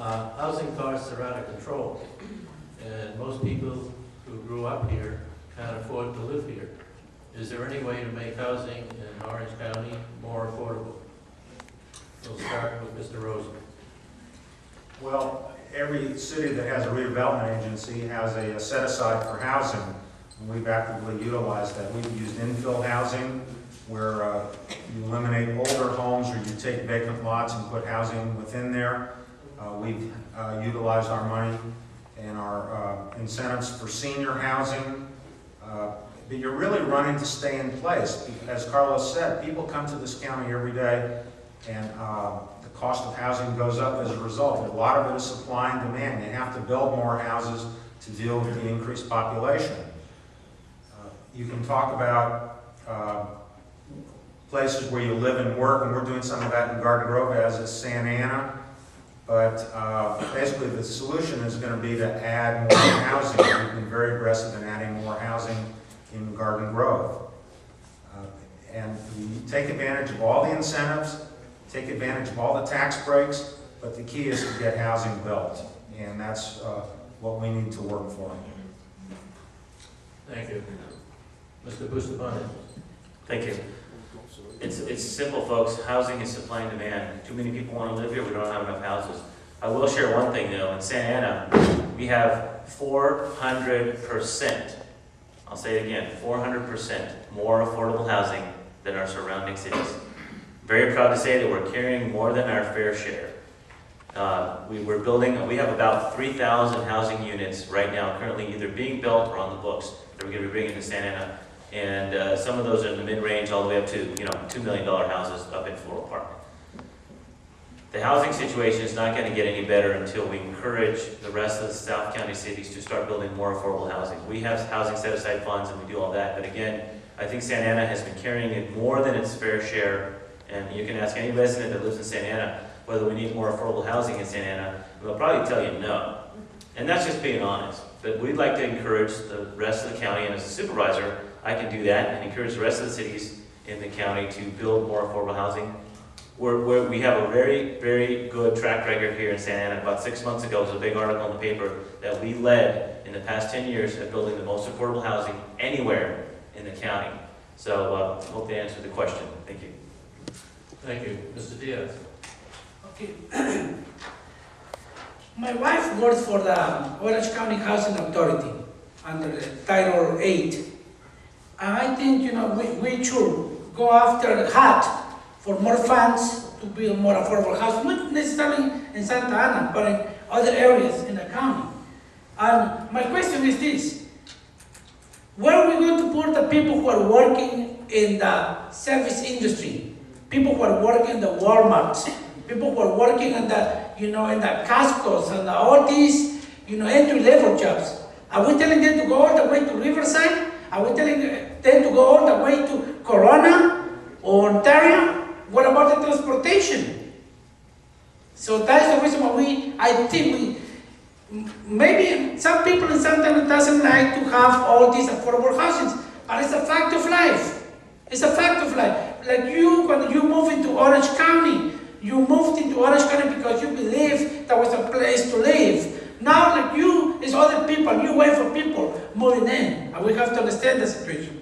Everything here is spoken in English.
Housing costs are out of control, and most people who grew up here can't afford to live here. Is there any way to make housing in Orange County more affordable? We'll start with Mr. Rosen. Well, every city that has a redevelopment agency has a set aside for housing, and we've actively utilized that. We've used infill housing, where you eliminate older homes or you take vacant lots and put housing within there. We've utilized our money and our incentives for senior housing. But you're really running to stay in place. As Carlos said, people come to this county every day, and the cost of housing goes up as a result. A lot of it is supply and demand. They have to build more houses to deal with the increased population. You can talk about places where you live and work, and we're doing some of that in Garden Grove, as is Santa Ana. But basically the solution is going to be to add more housing. We've been very aggressive in adding more housing in Garden Grove. And we take advantage of all the incentives, take advantage of all the tax breaks, but the key is to get housing built. And that's what we need to work for. Thank you. Mr. Bustamante. Thank you. It's simple, folks. Housing is supply and demand. Too many people want to live here. We don't have enough houses. I will share one thing, though. In Santa Ana, we have 400%. I'll say it again, 400% more affordable housing than our surrounding cities. Very proud to say that we're carrying more than our fair share. We have about 3,000 housing units right now currently either being built or on the books that we're going to be bringing to Santa Ana. And some of those are in the mid-range all the way up to, $2 million houses up in Floral Park. The housing situation is not going to get any better until we encourage the rest of the South County cities to start building more affordable housing. We have housing set-aside funds and we do all that, but again, I think Santa Ana has been carrying it more than its fair share, and you can ask any resident that lives in Santa Ana whether we need more affordable housing in Santa Ana, and they'll probably tell you no. And that's just being honest. But we'd like to encourage the rest of the county, and as a supervisor, I can do that and encourage the rest of the cities in the county to build more affordable housing. We have a very, very good track record here in Santa Ana. About 6 months ago, there was a big article in the paper that we led in the past 10 years at building the most affordable housing anywhere in the county. So I hope they answered the question. Thank you. Thank you. Mr. Diaz. Okay. My wife works for the Orange County Housing Authority under Title 8. And I think, we should go after HUD for more funds to build more affordable housing, not necessarily in Santa Ana, but in other areas in the county. And my question is this: where are we going to put the people who are working in the service industry? People who are working in the Walmarts, people who are working in the, in the Costco's and all these, entry-level jobs. Are we telling them to go all the way to Riverside? Are we telling them to go all the way to Corona or Ontario? What about the transportation? So that's the reason why I think maybe some people in Santa Ana doesn't like to have all these affordable housing, but it's a fact of life. It's a fact of life. Like when you move into Orange County, you moved into Orange County because you believed that was a place to live. Now, like it's other people, you wait for people moving in, and we have to understand the situation.